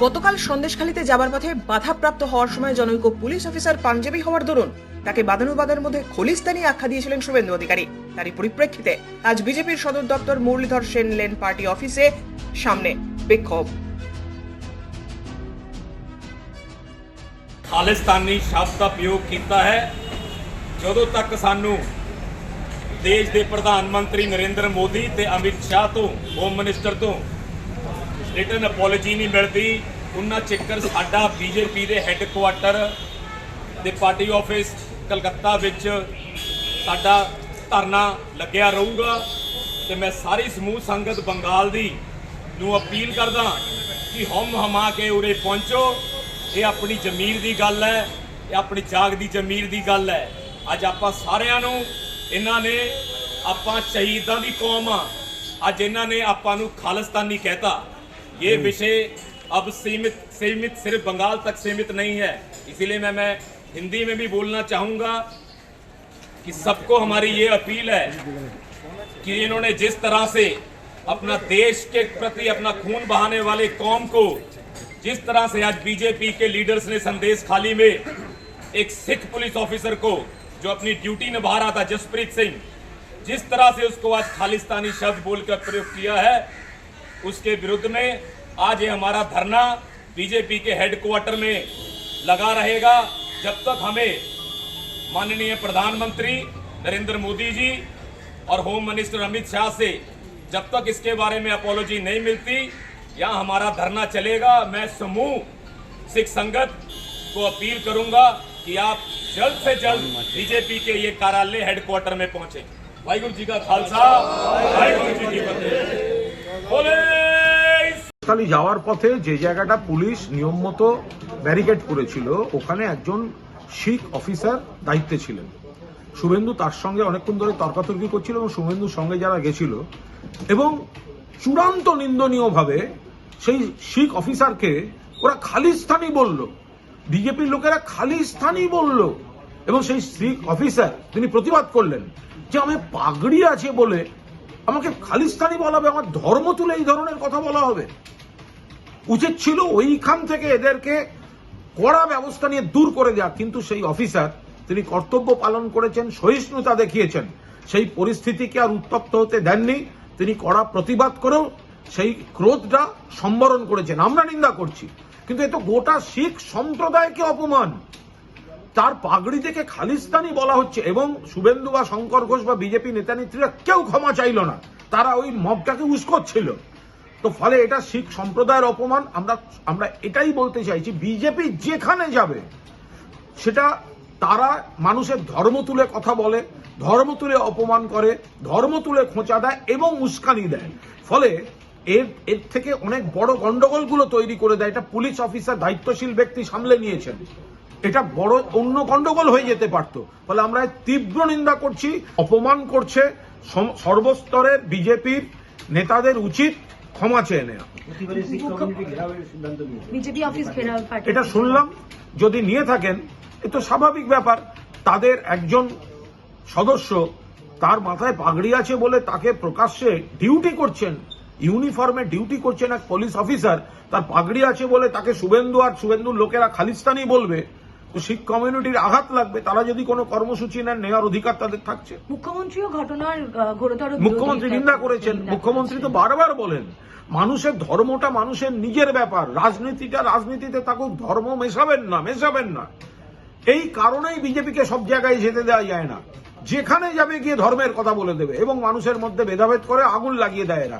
গতকাল সন্দেশখালীতে যাবার পথে বাধাপ্রাপ্ত হওয়ার সময় জনৈক পুলিশ অফিসার পাঞ্জাবি হওয়ার দরুন তাকে বাদানুবাদের মধ্যে খলিস্তানি আখ্যা দিয়েছিলেন শুভেন্দু অধিকারী। তারই পরিপ্রেক্ষিতে আজ বিজেপির সদর দপ্তর মুরলীধর সেন লেন পার্টি অফিসে সামনে বিক্ষোভ। खालिस्तानी शब्द का प्रयोग किया है। ਜਦੋਂ तक सानू देश के प्रधानमंत्री नरेंद्र मोदी ते अमित शाह तो होम मिनिस्टर तो रिटन अपॉलोजी नहीं मिलती, उन्ना चिक्कर साडा बीजेपी के हैडकुआटर दे पार्टी ऑफिस कलकत्ता विच साडा धरना लग्या रहूगा। ते मैं सारी समूह संगत बंगाल दी नू अपील करदा कि हम हमा के उरे पहुंचो। ये अपनी जमीर की गल है, ये अपनी जाग की जमीर की गल है। अज आपां सारियां नूं इन्हां ने आपां शहीदां दी कौम आ, अज इन्हां ने आपां नूं खालिस्तानी कहता। ये विषय अब सीमित सिर्फ बंगाल तक सीमित नहीं है, इसीलिए मैं हिंदी में भी बोलना चाहूँगा कि सबको हमारी ये अपील है कि इन्होंने जिस तरह से अपना देश के प्रति अपना खून बहाने वाले कौम को, जिस तरह से आज बीजेपी के लीडर्स ने संदेश खाली में एक सिख पुलिस ऑफिसर को जो अपनी ड्यूटी निभा रहा था, जसप्रीत सिंह, जिस तरह से उसको आज खालिस्तानी शब्द बोलकर प्रयोग किया है, उसके विरुद्ध में आज ये हमारा धरना बीजेपी के हेडक्वार्टर में लगा रहेगा जब तक हमें माननीय प्रधानमंत्री नरेंद्र मोदी जी और होम मिनिस्टर अमित शाह से जब तक इसके बारे में अपॉलोजी नहीं मिलती, यहाँ हमारा धरना चलेगा। मैं समूह सिख संगत को अपील करूंगा कि आप जल्द से जल्द बीजेपी के ये कार्यालय हेडक्वार्टर में पहुंचे। वाहिगुरु जी का खालसा, वाहिगुरु जी की फतेह। बोले খালি যাওয়ার পথে যে জায়গাটা পুলিশ নিয়ম মতো ব্যারিকেড করেছিল, ওখানে একজন শিখ অফিসার দায়িত্বে ছিলেন। শুভেন্দু তার সঙ্গে অনেকক্ষণ ধরে তর্কাতর্কি করছিল এবং শুভেন্দুর সঙ্গে যারা গেছিল এবং চূড়ান্ত নিন্দনীয়ভাবে সেই শিখ অফিসারকে ওরা খালিস্তানি বলল, বিজেপির লোকেরা খালিস্তানি বলল এবং সেই শিখ অফিসার তিনি প্রতিবাদ করলেন যে আমি পাগড়ি আছে বলে আমাকে খালিস্তানি বলা হবে, আমার ধর্ম তুলে এই ধরনের কথা বলা হবে। উচিত ছিল ওইখান থেকে এদেরকে কড়া ব্যবস্থা নিয়ে দূর করে দেওয়া, কিন্তু সেই অফিসার তিনি কর্তব্য পালন করেছেন, সহিষ্ণুতা দেখিয়েছেন, সেই পরিস্থিতিকে আর উত্তপ্ত হতে দেননি। তিনি কড়া প্রতিবাদ করেও সেই ক্রোধটা সম্বরণ করেছেন। আমরা নিন্দা করছি, কিন্তু এ তো গোটা শিখ সম্প্রদায়কে অপমান। তার পাগড়ি থেকে খালিস্তানি বলা হচ্ছে এবং শুভেন্দু বা শঙ্কর ঘোষ বা বিজেপি নেতা নেত্রীরা কেউ ক্ষমা চাইল না, তারা ওই মবটাকে উস্কোচ্ছিল। তো ফলে এটা শিখ সম্প্রদায়ের অপমান। আমরা এটাই বলতে চাইছি, বিজেপি যেখানে যাবে সেটা তারা মানুষের ধর্ম তুলে কথা বলে, ধর্ম তুলে অপমান করে, ধর্ম তুলে খোঁচা দেয় এবং উস্কানি দেয়। ফলে এর থেকে অনেক বড় গন্ডগোলগুলো তৈরি করে দেয়। এটা পুলিশ অফিসার দায়িত্বশীল ব্যক্তি সামলে নিয়েছেন, এটা বড় অন্য গন্ডগোল হয়ে যেতে পারত। ফলে আমরা তীব্র নিন্দা করছি। অপমান করছে সর্বস্তরের বিজেপির নেতাদের উচিত ক্ষমা চেয়ে নেওয়া। এটা শুনলাম, যদি নিয়ে থাকেন এ তো স্বাভাবিক ব্যাপার। তাদের একজন সদস্য তার মাথায় পাগড়ি আছে বলে তাকে প্রকাশ্যে ডিউটি করছেন, ইউনিফর্মে ডিউটি করছেন এক পুলিশ অফিসার, তার পাগড়ি আছে বলে তাকে শুভেন্দু আর শুভেন্দুর লোকেরা খালিস্তানি বলবে, তো শিখ কমিউনিটির আঘাত লাগবে। তারা যদি কোনো কর্মসূচি নেন, নেওয়ার অধিকার তাদের থাকছে। মুখ্যমন্ত্রীও ঘটনার ঘোরতর মুখ্যমন্ত্রী নিন্দা করেছেন। মুখ্যমন্ত্রী তো বারবার বলেন মানুষের ধর্মটা মানুষের নিজের ব্যাপার, রাজনীতিটা রাজনীতিতে থাকুক, ধর্ম মেশাবেন না। এই কারণেই বিজেপিকে সব জায়গায় যেতে দেওয়া যায় না। যেখানে যাবে গিয়ে ধর্মের কথা বলে দেবে এবং মানুষের মধ্যে ভেদাভেদ করে আগুন লাগিয়ে দেয় এরা।